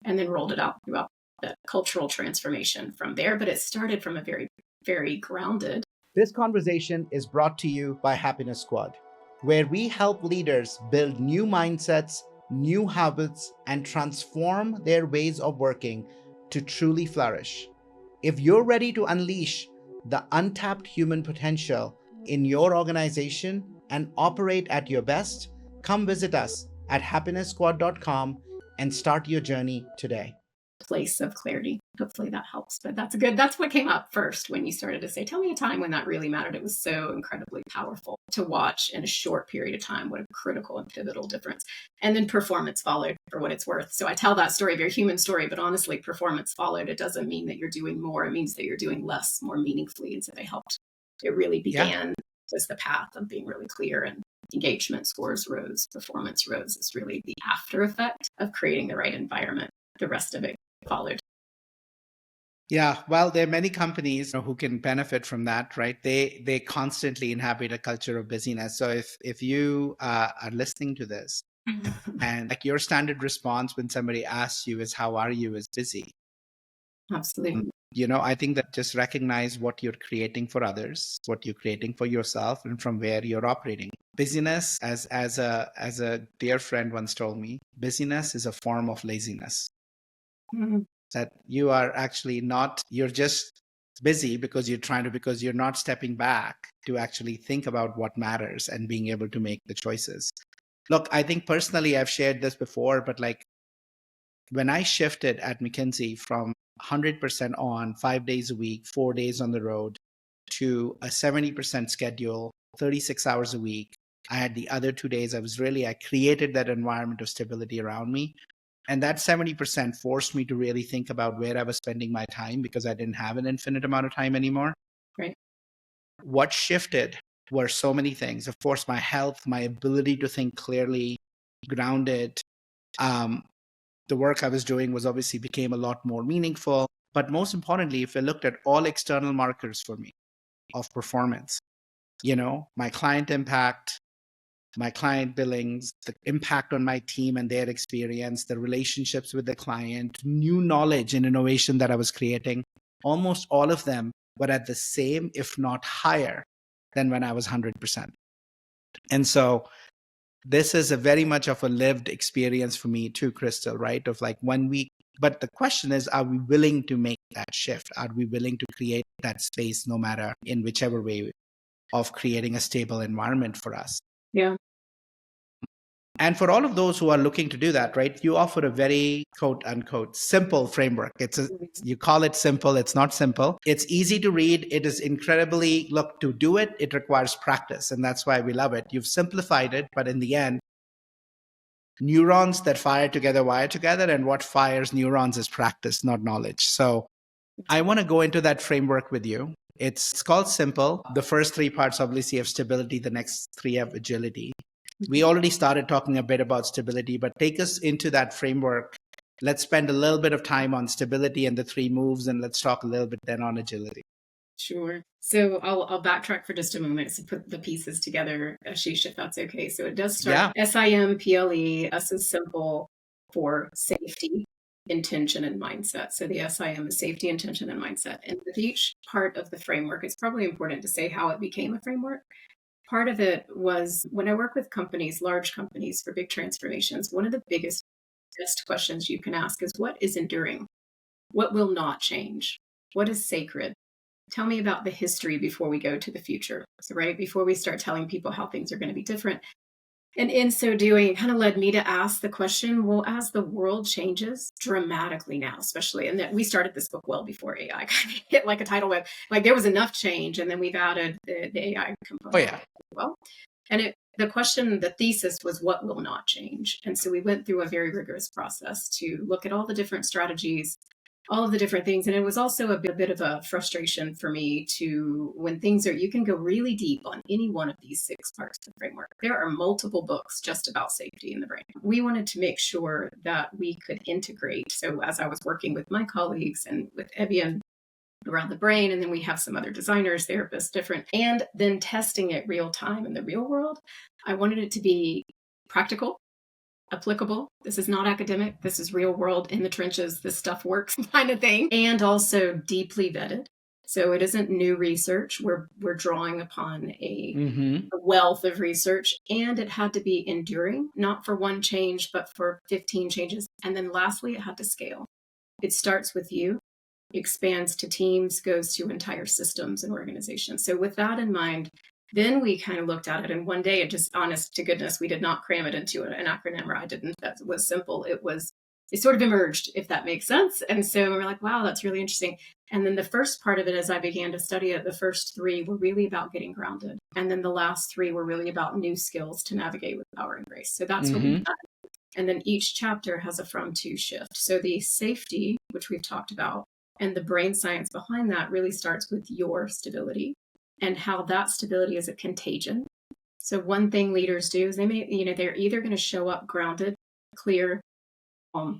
B: and then rolled it out throughout the cultural transformation from there. But it started from a very, very grounded.
A: This conversation is brought to you by Happiness Squad, where we help leaders build new mindsets, new habits, and transform their ways of working to truly flourish. If you're ready to unleash the untapped human potential in your organization and operate at your best, come visit us at happiness.squad.com and start your journey today.
B: Place of clarity. Hopefully that helps. But that's what came up first when you started to say, tell me a time when that really mattered. It was so incredibly powerful to watch in a short period of time. What a critical and pivotal difference. And then performance followed, for what it's worth. So I tell that story, very human story, but honestly, performance followed. It doesn't mean that you're doing more. It means that you're doing less, more meaningfully. And so they helped. It really began was the path of being really clear, and engagement scores rose, performance rose. It's really the after effect of creating the right environment. The rest of it followed.
A: Yeah, well, there are many companies who can benefit from that, right? They constantly inhabit a culture of busyness. So if you are listening to this and like your standard response when somebody asks you is how are you is busy.
B: Absolutely.
A: I think that just recognize what you're creating for others, what you're creating for yourself, and from where you're operating. Busyness, as a dear friend once told me, busyness is a form of laziness.
B: Mm-hmm.
A: That you are actually not, you're just busy because you're not stepping back to actually think about what matters and being able to make the choices. Look, I think personally, I've shared this before, but like when I shifted at McKinsey from 100% on 5 days a week, 4 days on the road to a 70% schedule, 36 hours a week, I had the other 2 days. I created that environment of stability around me. And that 70% forced me to really think about where I was spending my time because I didn't have an infinite amount of time anymore.
B: Right.
A: What shifted were so many things. Of course, my health, my ability to think clearly, grounded. The work I was doing became a lot more meaningful. But most importantly, if I looked at all external markers for me of performance, my client impact, my client billings, the impact on my team and their experience, the relationships with the client, new knowledge and innovation that I was creating, almost all of them were at the same, if not higher, than when I was 100%. And so this is a very much of a lived experience for me too, Crystal, right? Of like but the question is, are we willing to make that shift? Are we willing to create that space, no matter in whichever way, of creating a stable environment for us?
B: Yeah.
A: And for all of those who are looking to do that, right, you offer a very quote unquote simple framework. You call it simple. It's not simple. It's easy to read. It is incredibly, to do it, it requires practice. And that's why we love it. You've simplified it, but in the end, neurons that fire together wire together. And what fires neurons is practice, not knowledge. So I want to go into that framework with you. It's called simple. The first 3 parts obviously have stability. The next 3 have agility. We already started talking a bit about stability, but take us into that framework. Let's spend a little bit of time on stability and the 3 moves, and let's talk a little bit then on agility.
B: Sure. So I'll backtrack for just a moment to put the pieces together, Ashish, if that's okay. So it does start SIMPLE. S is simple for safety, intention, and mindset. So the SIM is safety, intention, and mindset. And with each part of the framework, it's probably important to say how it became a framework. Part of it was when I work with companies, large companies for big transformations, one of the biggest questions you can ask is, what is enduring? What will not change? What is sacred? Tell me about the history before we go to the future. So, right before we start telling people how things are going to be different. And in so doing, it kind of led me to ask the question, well, as the world changes dramatically now, especially, and that we started this book well before AI kind of hit like a tidal wave, like there was enough change, and then we've added the AI component as well. And the thesis was, what will not change? And so we went through a very rigorous process to look at all the different strategies all of the different things. And it was also a bit of a frustration for me to when things are, you can go really deep on any one of these 6 parts of the framework. There are multiple books just about safety in the brain. We wanted to make sure that we could integrate. So as I was working with my colleagues and with Evian around the brain, and then we have some other designers, therapists, different, and then testing it real time in the real world, I wanted it to be practical, applicable. This is not academic. This is real world in the trenches. This stuff works kind of thing. And also deeply vetted. So it isn't new research. We're drawing upon a wealth of research, and it had to be enduring, not for one change, but for 15 changes. And then lastly, it had to scale. It starts with you, expands to teams, goes to entire systems and organizations. So with that in mind, then we kind of looked at it, and one day, it just, honest to goodness, we did not cram it into an acronym, or I didn't. That was simple. It sort of emerged, if that makes sense. And so we're like, wow, that's really interesting. And then the first part of it, as I began to study it, the first 3 were really about getting grounded. And then the last 3 were really about new skills to navigate with power and grace. So that's what we've done. And then each chapter has a from to shift. So the safety, which we've talked about, and the brain science behind that really starts with your stability and how that stability is a contagion. So one thing leaders do is they're either going to show up grounded, clear, calm,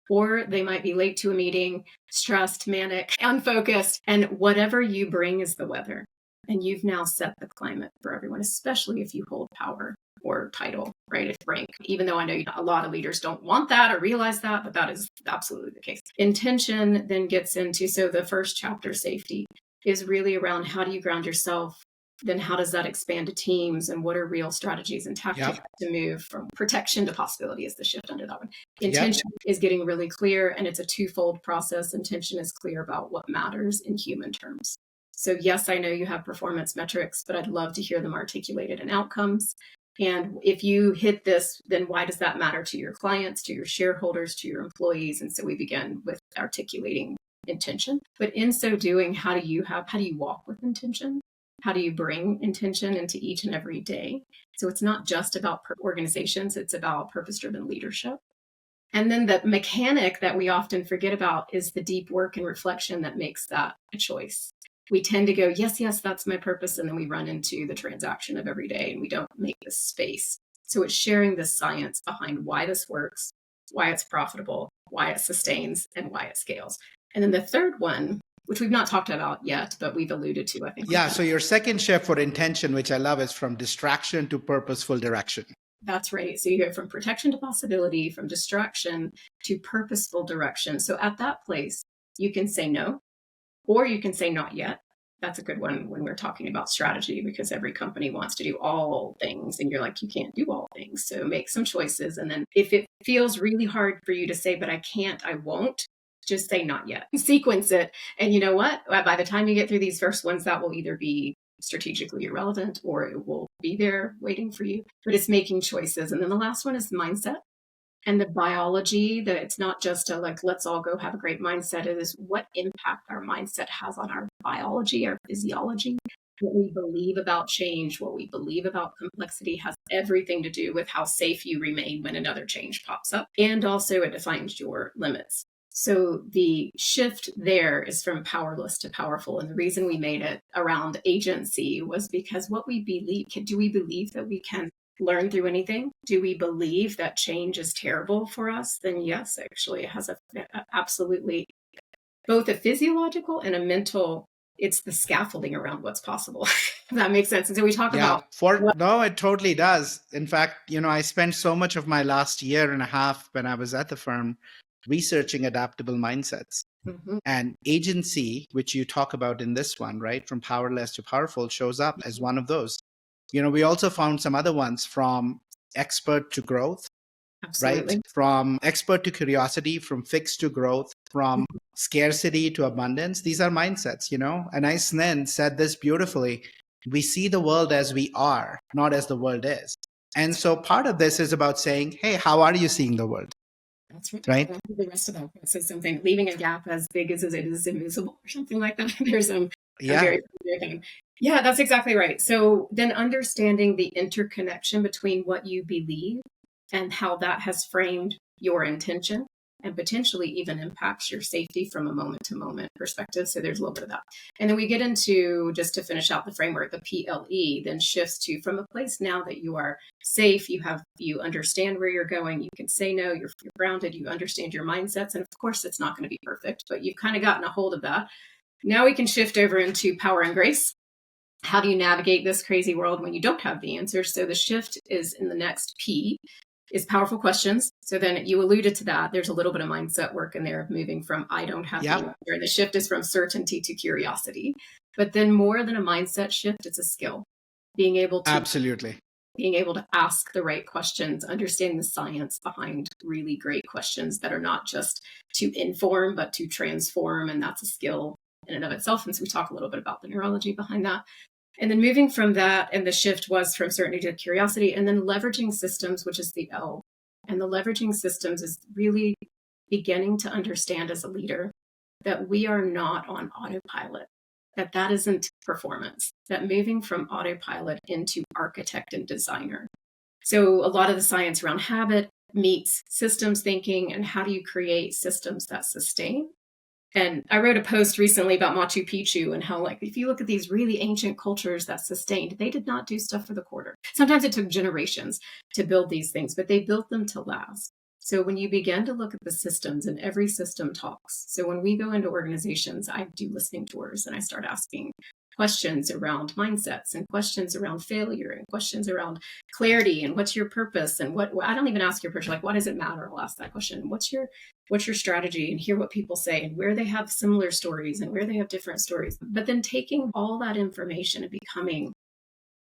B: or they might be late to a meeting, stressed, manic, unfocused, and whatever you bring is the weather. And you've now set the climate for everyone, especially if you hold power or title, right? If rank, even though I know a lot of leaders don't want that or realize that, but that is absolutely the case. Intention then gets into, so the first chapter, safety, is really around how do you ground yourself? Then how does that expand to teams, and what are real strategies and tactics to move from protection to possibility is the shift under that one. Intention is getting really clear, and it's a twofold process. Intention is clear about what matters in human terms. So yes, I know you have performance metrics, but I'd love to hear them articulated in outcomes. And if you hit this, then why does that matter to your clients, to your shareholders, to your employees? And so we begin with articulating intention. But in so doing, how do you walk with intention? How do you bring intention into each and every day? So it's not just about organizations, it's about purpose-driven leadership. And then the mechanic that we often forget about is the deep work and reflection that makes that a choice. We tend to go, yes, that's my purpose. And then we run into the transaction of every day and we don't make the space. So it's sharing the science behind why this works, why it's profitable, why it sustains, and why it scales. And then the third one, which we've not talked about yet, but we've alluded to, I think.
A: Yeah, so your second shift for intention, which I love, is from distraction to purposeful direction.
B: That's right. So you go from protection to possibility, from distraction to purposeful direction. So at that place, you can say no, or you can say not yet. That's a good one when we're talking about strategy, because every company wants to do all things and you're like, you can't do all things. So make some choices. And then if it feels really hard for you to say, but I can't, I won't, just say not yet. Sequence it. And you know what? By the time you get through these first ones, that will either be strategically irrelevant or it will be there waiting for you. But it's making choices. And then the last one is mindset. And the biology, that it's not just a like, let's all go have a great mindset. It is what impact our mindset has on our biology, our physiology. What we believe about change, what we believe about complexity has everything to do with how safe you remain when another change pops up. And also it defines your limits. So the shift there is from powerless to powerful. And the reason we made it around agency was because what we believe, do we believe that we can learn through anything? Do we believe that change is terrible for us? Then yes, actually it has absolutely both a physiological and a mental, it's the scaffolding around what's possible. If that makes sense. And so we talk about
A: no, it totally does. In fact, I spent so much of my last year and a half when I was at the firm researching adaptable mindsets. And agency, which you talk about in this one, right? From powerless to powerful, shows up as one of those. We also found some other ones, from expert to growth,
B: Absolutely.
A: right? From expert to curiosity, from fixed to growth, from scarcity to abundance. These are mindsets, And Anais Nin said this beautifully. We see the world as we are, not as the world is. And so part of this is about saying, hey, how are you seeing the world?
B: That's right.
A: Right.
B: The rest of that says something, leaving a gap as big as it is invisible or something like that. There's very thing. Yeah, that's exactly right. So then understanding the interconnection between what you believe and how that has framed your intention and potentially even impacts your safety from a moment to moment perspective. So there's a little bit of that. And then we get into, just to finish out the framework, the PLE then shifts to, from a place now that you are safe, you understand where you're going, you can say no, you're grounded, you understand your mindsets. And of course, it's not going to be perfect, but you've kind of gotten a hold of that. Now we can shift over into power and grace. How do you navigate this crazy world when you don't have the answers? So the shift is in the next P, is powerful questions. So then you alluded to that. There's a little bit of mindset work in there of moving from I don't have the answer. The shift is from certainty to curiosity. But then more than a mindset shift, it's a skill. Being able to ask the right questions, understanding the science behind really great questions that are not just to inform, but to transform. And that's a skill in and of itself. And so we talk a little bit about the neurology behind that. And then moving from that, and the shift was from certainty to curiosity, and then leveraging systems, which is the L. And the leveraging systems is really beginning to understand as a leader that we are not on autopilot, that isn't performance, that moving from autopilot into architect and designer. So a lot of the science around habit meets systems thinking, and how do you create systems that sustain? And I wrote a post recently about Machu Picchu and how, like, if you look at these really ancient cultures that sustained, they did not do stuff for the quarter. Sometimes it took generations to build these things, but they built them to last. So when you begin to look at the systems, and every system talks. So when we go into organizations, I do listening tours and I start asking questions around mindsets and questions around failure and questions around clarity and what's your purpose and what I don't even ask your purpose, like, why does it matter? I'll ask that question. What's your strategy, and hear what people say and where they have similar stories and where they have different stories. But then taking all that information and becoming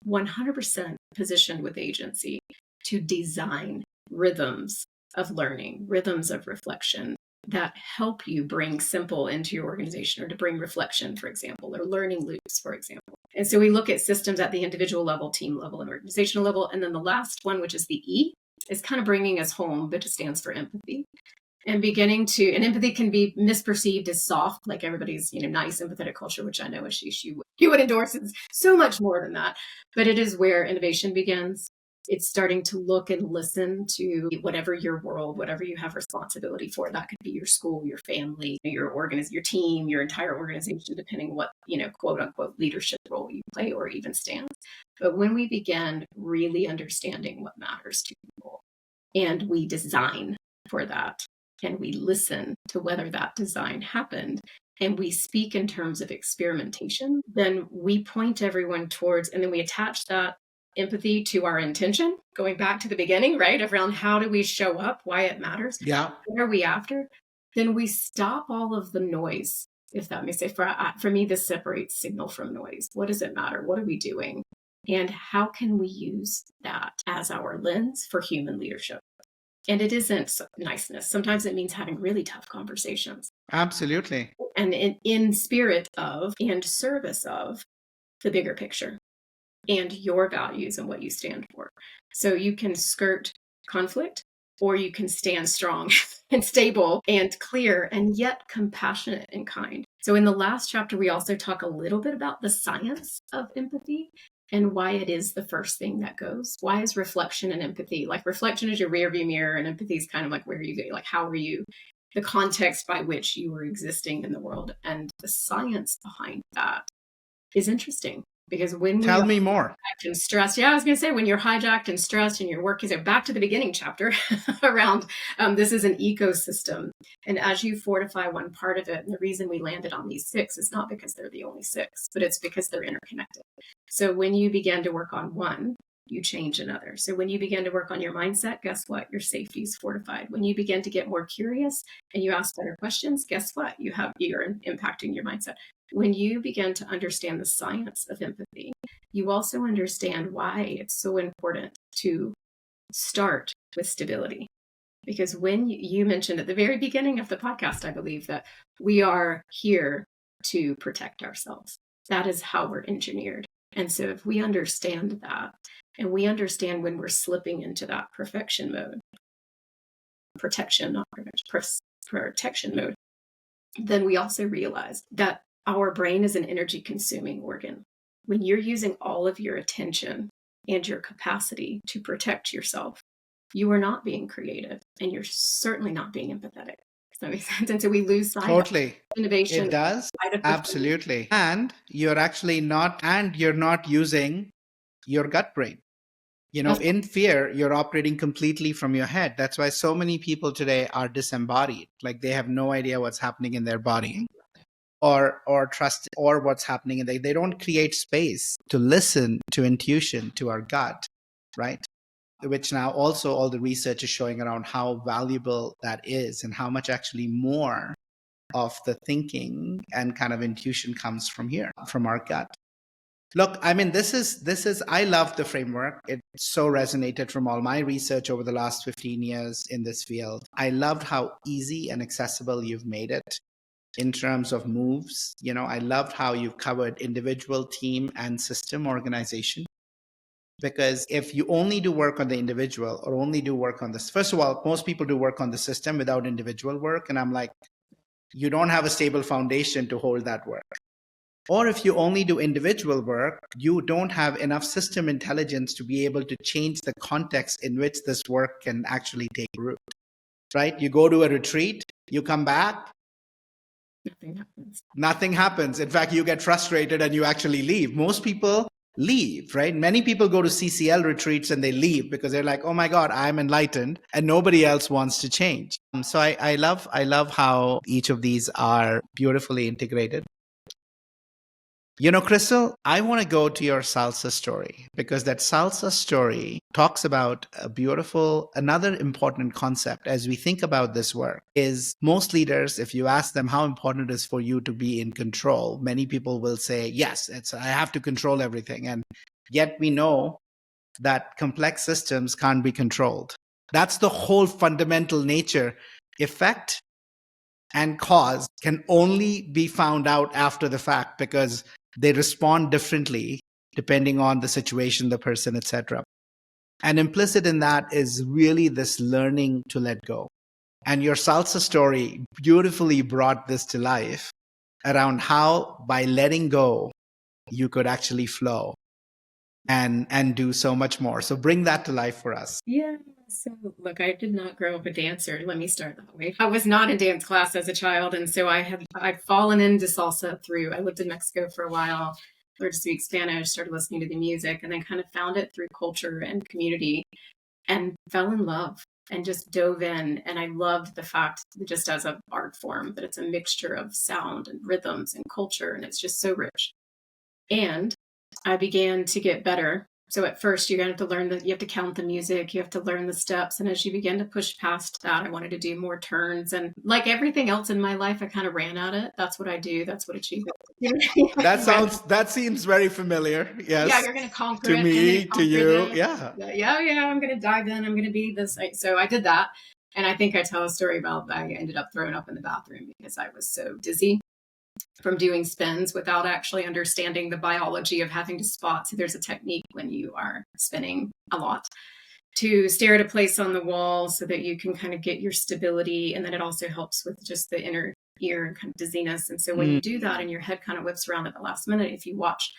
B: 100% positioned with agency to design rhythms of learning, rhythms of reflection that help you bring simple into your organization, or to bring reflection, for example, or learning loops, for example. And so we look at systems at the individual level, team level, and organizational level. And then the last one, which is the E, is kind of bringing us home, but it stands for empathy. And beginning to, and empathy can be misperceived as soft, like everybody's, nice, empathetic culture, which I know, Ashish, you would endorse. It's so much more than that. But it is where innovation begins. It's starting to look and listen to whatever your world, whatever you have responsibility for. That could be your school, your family, your team, your entire organization, depending what, quote unquote, leadership role you play or even stand. But when we begin really understanding what matters to people, and we design for that, and we listen to whether that design happened, and we speak in terms of experimentation, then we point everyone towards, and then we attach that empathy to our intention, going back to the beginning, right? Around how do we show up, why it matters, what are we after? Then we stop all of the noise, if that makes sense. For me, this separates signal from noise. What does it matter? What are we doing? And how can we use that as our lens for human leadership? And it isn't niceness. Sometimes it means having really tough conversations.
A: Absolutely.
B: And in spirit of and service of the bigger picture and your values and what you stand for. So you can skirt conflict, or you can stand strong and stable and clear and yet compassionate and kind. So in the last chapter, we also talk a little bit about the science of empathy and why it is the first thing that goes. Why is reflection and empathy? Like, reflection is your rearview mirror, and empathy is kind of like, where are you going? Like, how are you? The context by which you are existing in the world. And the science behind that is interesting, because when we
A: Tell me more.
B: And stressed, I was going to say, when you're hijacked and stressed and you're working, so back to the beginning chapter around this is an ecosystem. And as you fortify one part of it, and the reason we landed on these 6 is not because they're the only 6, but it's because they're interconnected. So when you begin to work on one, you change another. So when you begin to work on your mindset, guess what? Your safety is fortified. When you begin to get more curious and you ask better questions, guess what? You're impacting your mindset. When you begin to understand the science of empathy, you also understand why it's so important to start with stability. Because when you mentioned at the very beginning of the podcast, I believe that we are here to protect ourselves. That is how we're engineered. And so if we understand that, and we understand when we're slipping into that protection mode, then we also realize that our brain is an energy consuming organ. When you're using all of your attention and your capacity to protect yourself, you are not being creative, and you're certainly not being empathetic. That makes sense. And so we lose sight of
A: Totally.
B: innovation,
A: It does.
B: sight of performance.
A: Absolutely. And you're not using your gut brain.
B: That's
A: In fear, you're operating completely from your head. That's why so many people today are disembodied. Like they have no idea what's happening in their body or trust or what's happening. And they don't create space to listen to intuition, to our gut, right? Which now also all the research is showing around how valuable that is and how much actually more of the thinking and kind of intuition comes from here, from our gut. Look, I mean, I love the framework. It so resonated from all my research over the last 15 years in this field. I loved how easy and accessible you've made it in terms of moves. I loved how you've covered individual, team, and system organization. Because if you only do work on the individual or only do work on this, first of all, most people do work on the system without individual work. And I'm like, you don't have a stable foundation to hold that work. Or if you only do individual work, you don't have enough system intelligence to be able to change the context in which this work can actually take root, right? You go to a retreat, you come back,
B: nothing happens.
A: Nothing happens. In fact, you get frustrated and you actually leave. Most people leave, right? Many people go to CCL retreats and they leave because they're like, oh my God, I'm enlightened, and nobody else wants to change. So I love how each of these are beautifully integrated. Crystal, I want to go to your salsa story because that salsa story talks about another important concept as we think about this work is most leaders, if you ask them how important it is for you to be in control, many people will say, yes, I have to control everything. And yet we know that complex systems can't be controlled. That's the whole fundamental nature. Effect and cause can only be found out after the fact because they respond differently depending on the situation, the person, etc. And implicit in that is really this learning to let go. And your salsa story beautifully brought this to life around how by letting go, you could actually flow and do so much more. So bring that to life for us.
B: Yeah. So look, I did not grow up a dancer. Let me start that way. I was not in dance class as a child. And so I'd fallen into salsa I lived in Mexico for a while, learned to speak Spanish, started listening to the music, and then kind of found it through culture and community and fell in love and just dove in. And I loved the fact that just as an art form, that it's a mixture of sound and rhythms and culture. And it's just so rich. And I began to get better. So at first you have to learn that you have to count the music, you have to learn the steps. And as you begin to push past that, I wanted to do more turns. And like everything else in my life, I kind of ran at it. That's what I do. That's what achievement is.
A: That seems very familiar. Yes.
B: Yeah, you're going to conquer
A: to
B: it.
A: Me, to you.
B: This.
A: Yeah.
B: Yeah. I'm going to dive in. I'm going to be this. So I did that. And I think I tell a story about I ended up throwing up in the bathroom because I was so dizzy from doing spins without actually understanding the biology of having to spot. So there's a technique when you are spinning a lot to stare at a place on the wall so that you can kind of get your stability. And then it also helps with just the inner ear and kind of dizziness. And so when you do that and your head kind of whips around at the last minute, if you watch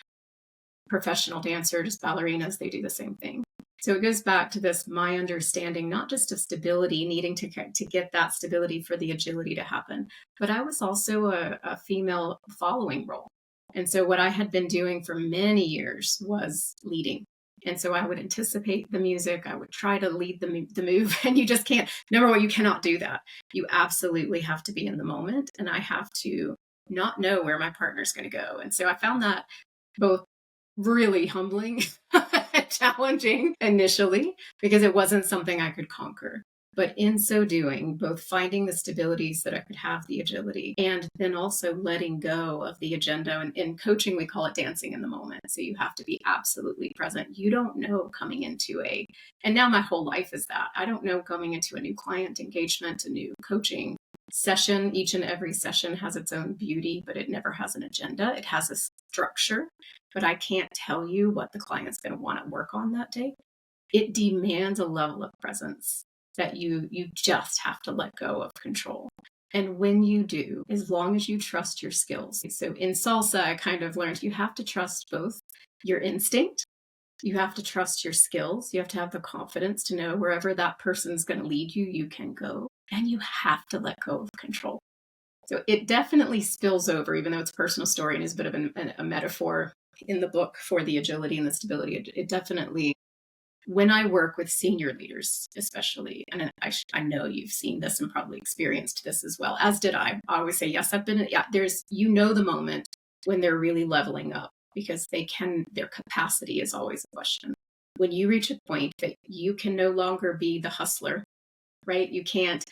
B: professional dancers, ballerinas, they do the same thing. So it goes back to this, my understanding, not just of stability, needing to get that stability for the agility to happen, but I was also a female following role. And so what I had been doing for many years was leading. And so I would anticipate the music. I would try to lead the move. And you just can't, number one, you cannot do that. You absolutely have to be in the moment. And I have to not know where my partner's going to go. And so I found that both really humbling, challenging initially, because it wasn't something I could conquer. But in so doing, both finding the stabilities that I could have the agility and then also letting go of the agenda. And in coaching, we call it dancing in the moment. So you have to be absolutely present. You don't know coming into and now my whole life is that. I don't know coming into a new client engagement, a new coaching session. Each and every session has its own beauty, but it never has an agenda. It has a structure, but I can't tell you what the client's going to want to work on that day. It demands a level of presence that you just have to let go of control. And when you do, as long as you trust your skills. So in salsa, I kind of learned you have to trust both your instinct, you have to trust your skills, you have to have the confidence to know wherever that person's going to lead you, you can go. and you have to let go of control. So it definitely spills over, even though it's a personal story and is a bit of a metaphor in the book for the agility and the stability. It definitely, when I work with senior leaders, especially, and I know you've seen this and probably experienced this as well, as did I. I always say, yes, I've been, yeah, there's, the moment when they're really leveling up because their capacity is always a question. When you reach a point that you can no longer be the hustler, right? You can't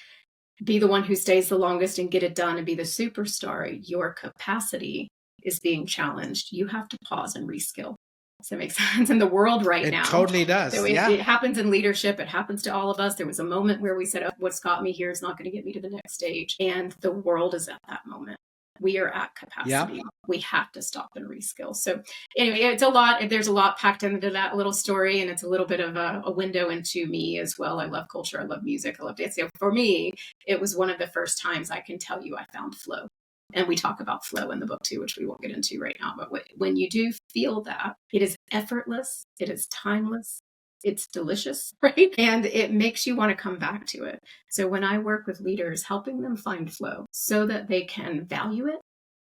B: be the one who stays the longest and get it done and be the superstar. Your capacity is being challenged. You have to pause and reskill. Does that make sense? In the world right now.
A: It totally does.
B: So it happens in leadership. It happens to all of us. There was a moment where we said, oh, what's got me here is not going to get me to the next stage. And the world is at that moment. We are at capacity. We have to stop and reskill. So anyway, it's a lot. There's a lot packed into that little story. And it's a little bit of a window into me as well. I love culture. I love music. I love dance. So for me, it was one of the first times I can tell you I found flow. And we talk about flow in the book too, which we won't get into right now. But when you do feel that, it is effortless. It is timeless. It's delicious, right? And it makes you want to come back to it. So when I work with leaders, helping them find flow so that they can value it,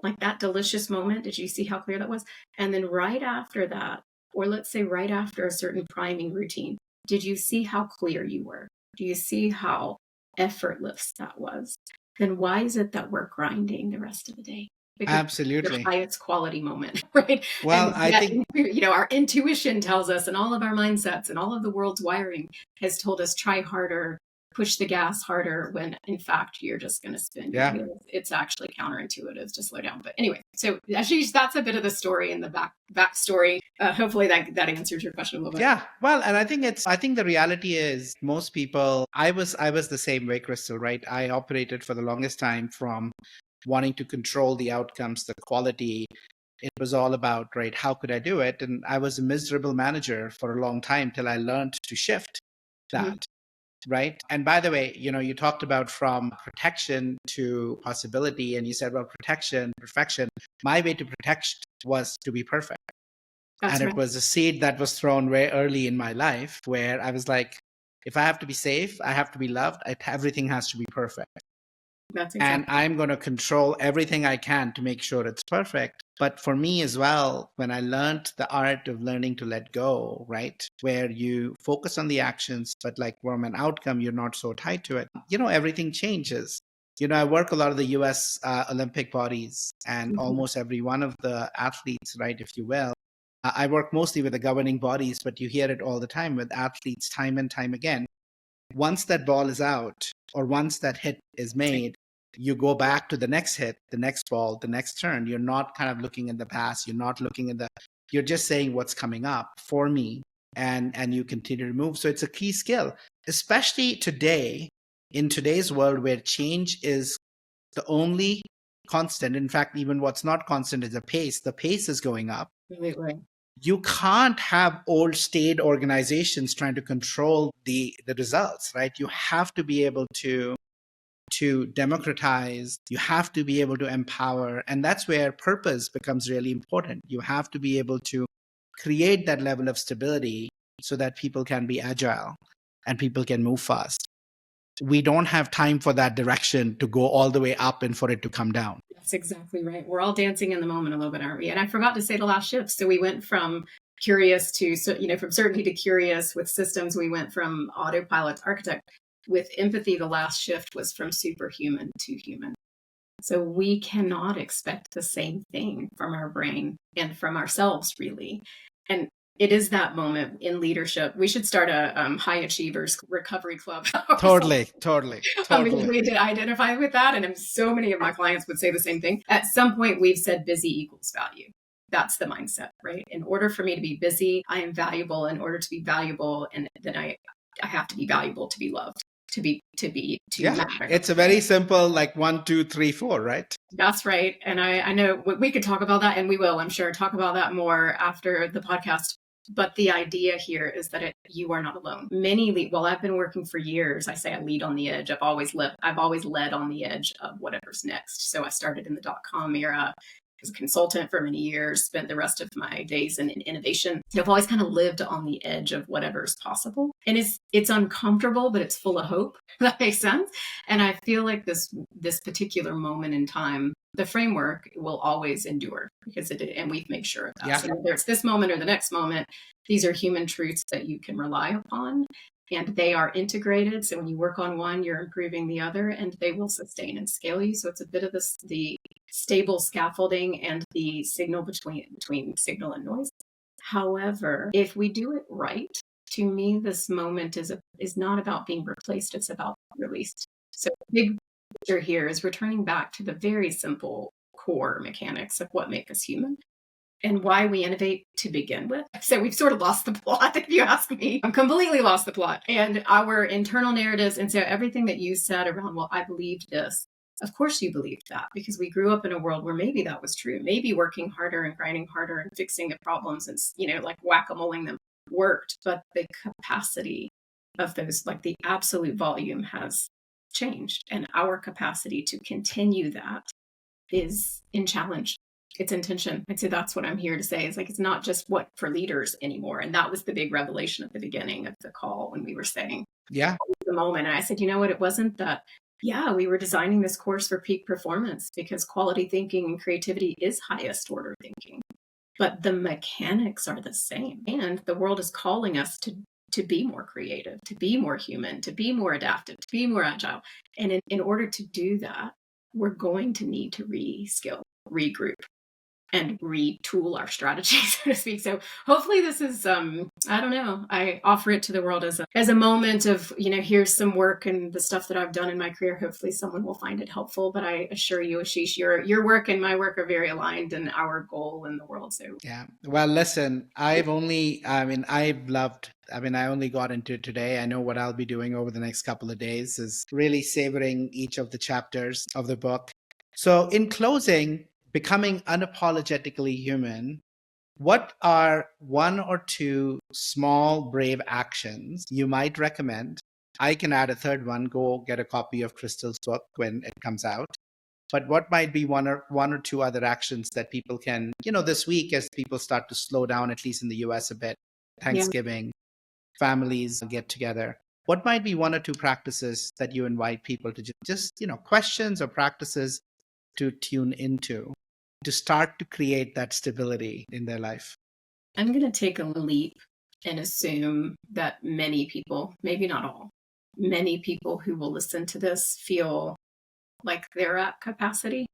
B: like that delicious moment. Did you see how clear that was? And then right after that, or let's say right after a certain priming routine, did you see how clear you were? Do you see how effortless that was? Then why is it that we're grinding the rest of the day? Because
A: absolutely.
B: Your highest quality moment, right?
A: Well,
B: I think, our intuition tells us, and all of our mindsets and all of the world's wiring has told us, try harder, push the gas harder, when in fact, you're just going to spin.
A: Yeah.
B: It's actually counterintuitive to slow down. But anyway, so Ashish, that's a bit of the story and the backstory. Hopefully that answers your question a little bit.
A: Yeah. Well, and I think the reality is most people, I was the same way, Crystal, right? I operated for the longest time from wanting to control the outcomes, the quality. It was all about, right, how could I do it? And I was a miserable manager for a long time till I learned to shift that, right? And by the way, you talked about from protection to possibility, and you said, well, protection, perfection. My way to protect was to be perfect.
B: That's right.
A: It was a seed that was thrown very early in my life where I was like, if I have to be safe, I have to be loved, everything has to be perfect.
B: That's
A: exactly. And I'm going to control everything I can to make sure it's perfect. But for me as well, when I learned the art of learning to let go, right, where you focus on the actions, but like from an outcome, you're not so tied to it, everything changes. I work a lot of the US Olympic bodies and almost every one of the athletes, right, if you will. I work mostly with the governing bodies, but you hear it all the time with athletes time and time again. Once that ball is out or once that hit is made, you go back to the next hit, the next ball, the next turn. You're not kind of looking in the past. You're not looking in you're just saying what's coming up for me, and you continue to move. So it's a key skill, especially today, in today's world where change is the only constant. In fact, even what's not constant is the pace. The pace is going up.
B: Right.
A: You can't have old state organizations trying to control the results, right? You have to be able to democratize. You have to be able to empower. And that's where purpose becomes really important. You have to be able to create that level of stability so that people can be agile and people can move fast. We don't have time for that direction to go all the way up and for it to come down.
B: That's exactly right. We're all dancing in the moment a little bit, aren't we? And I forgot to say the last shift. So we went from curious to, from certainty to curious with systems. We went from autopilot to architect. With empathy, the last shift was from superhuman to human. So we cannot expect the same thing from our brain and from ourselves, really. And it is that moment in leadership. We should start a high achievers recovery club.
A: Totally.
B: We did identify with that. And so many of my clients would say the same thing. At some point, we've said busy equals value. That's the mindset, right? In order for me to be busy, I am valuable. In order to be valuable, and then I have to be valuable to be loved, to matter.
A: It's a very simple, like 1, 2, 3, 4, right?
B: That's right. And I know we could talk about that, and we will, I'm sure, talk about that more after the podcast. But the idea here is that you are not alone. I've been working for years. I say I lead on the edge. I've always led on the edge of whatever's next. So I started in the .com era. as a consultant for many years, spent the rest of my days in innovation. So I've always kind of lived on the edge of whatever is possible. And it's uncomfortable, but it's full of hope. That makes sense. And I feel like this particular moment in time, the framework will always endure because and we've made sure of that.
A: Yeah.
B: So whether it's this moment or the next moment, these are human truths that you can rely upon. And they are integrated. So when you work on one, you're improving the other, and they will sustain and scale you. So it's a bit of the stable scaffolding and the signal between signal and noise. However, if we do it right, to me, this moment is not about being replaced. It's about released. So the big picture here is returning back to the very simple core mechanics of what make us human and why we innovate to begin with. So we've sort of lost the plot, if you ask me. I'm completely lost the plot. And our internal narratives, and so everything that you said around, well, I believed this. Of course you believed that, because we grew up in a world where maybe that was true. Maybe working harder and grinding harder and fixing the problems and, like whack-a-moling them worked. But the capacity of those, like the absolute volume has changed. And our capacity to continue that is in challenge. It's intention. I'd say that's what I'm here to say. Is like, it's not just what for leaders anymore. And that was the big revelation at the beginning of the call when we were saying,
A: yeah,
B: the moment. And I said, you know what? It wasn't that, yeah, we were designing this course for peak performance because quality thinking and creativity is highest order thinking, but the mechanics are the same. And the world is calling us to be more creative, to be more human, to be more adaptive, to be more agile. And in order to do that, we're going to need to reskill, regroup, and retool our strategy, so to speak. So hopefully this is, I don't know, I offer it to the world as a moment of, here's some work and the stuff that I've done in my career. Hopefully someone will find it helpful. But I assure you, Ashish, your work and my work are very aligned in our goal in the world. So
A: yeah. Well, listen, I only got into it today. I know what I'll be doing over the next couple of days is really savoring each of the chapters of the book. So in closing, becoming unapologetically human, what are one or two small, brave actions you might recommend? I can add a third one. Go get a copy of Crystal's book when it comes out. But what might be one or two other actions that people can, this week as people start to slow down, at least in the US a bit, Thanksgiving, families get together. What might be one or two practices that you invite people to just questions or practices to tune into to start to create that stability in their life?
B: I'm going to take a leap and assume that many people, maybe not all, many people who will listen to this feel like they're at capacity.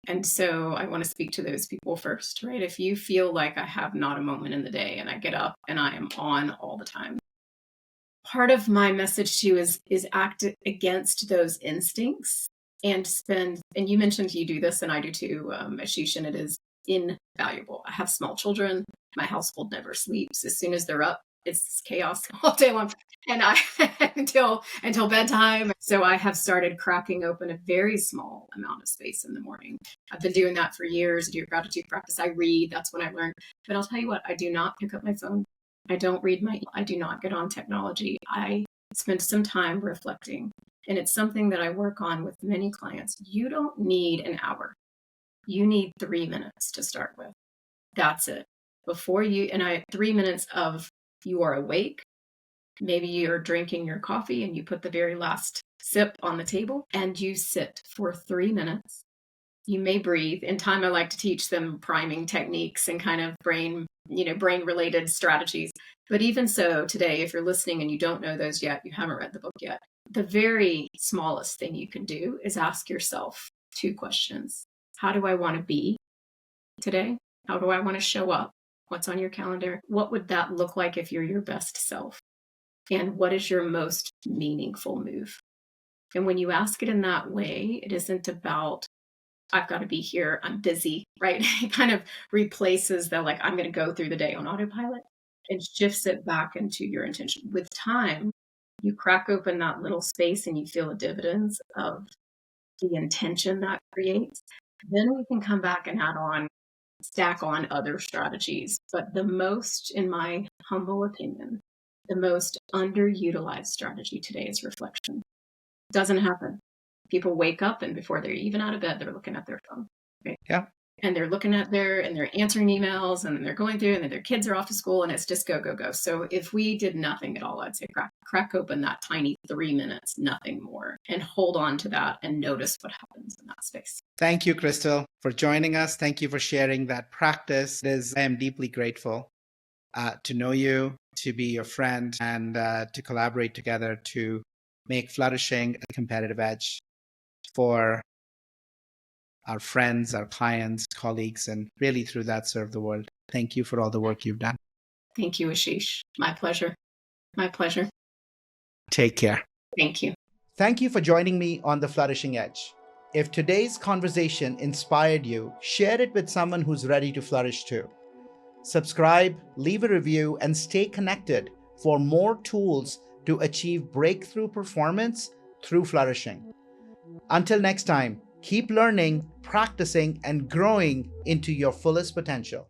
B: And so I want to speak to those people first, right? If you feel like I have not a moment in the day and I get up and I am on all the time, part of my message to you is act against those instincts and and you mentioned you do this and I do too, Ashish, and it is invaluable. I have small children. My household never sleeps. As soon as they're up, it's chaos all day long, and I until bedtime. So I have started cracking open a very small amount of space in the morning. I've been doing that for years. I do gratitude practice. I read. That's when I learned. But I'll tell you what, I do not pick up my phone. I don't read I do not get on technology. I spend some time reflecting. And it's something that I work on with many clients. You don't need an hour. You need 3 minutes to start with. That's it. 3 minutes of you are awake. Maybe you're drinking your coffee and you put the very last sip on the table and you sit for 3 minutes. You may breathe. In time, I like to teach them priming techniques and kind of brain related strategies. But even so, today, if you're listening and you don't know those yet, you haven't read the book yet, the very smallest thing you can do is ask yourself 2 questions. How do I want to be today? How do I want to show up? What's on your calendar? What would that look like if you're your best self? And what is your most meaningful move? And when you ask it in that way, it isn't about, I've got to be here, I'm busy, right? It kind of replaces the I'm going to go through the day on autopilot and shifts it back into your intention. With time, you crack open that little space and you feel the dividends of the intention that creates. Then we can come back and stack on other strategies. But the most, in my humble opinion, the most underutilized strategy today is reflection. Doesn't happen. People wake up and before they're even out of bed, they're looking at their phone. Right?
A: Yeah.
B: and they're looking at and they're answering emails, and then they're going through, and then their kids are off to school, and it's just go, go, go. So if we did nothing at all, I'd say crack open that tiny 3 minutes, nothing more, and hold on to that and notice what happens in that space.
A: Thank you, Crystal, for joining us. Thank you for sharing that practice. I am deeply grateful to know you, to be your friend, and to collaborate together to make flourishing a competitive edge for our friends, our clients, colleagues, and really through that serve the world. Thank you for all the work you've done.
B: Thank you, Ashish. My pleasure. My pleasure.
A: Take care.
B: Thank you.
A: Thank you for joining me on The Flourishing Edge. If today's conversation inspired you, share it with someone who's ready to flourish too. Subscribe, leave a review, and stay connected for more tools to achieve breakthrough performance through flourishing. Until next time, keep learning, practicing, and growing into your fullest potential.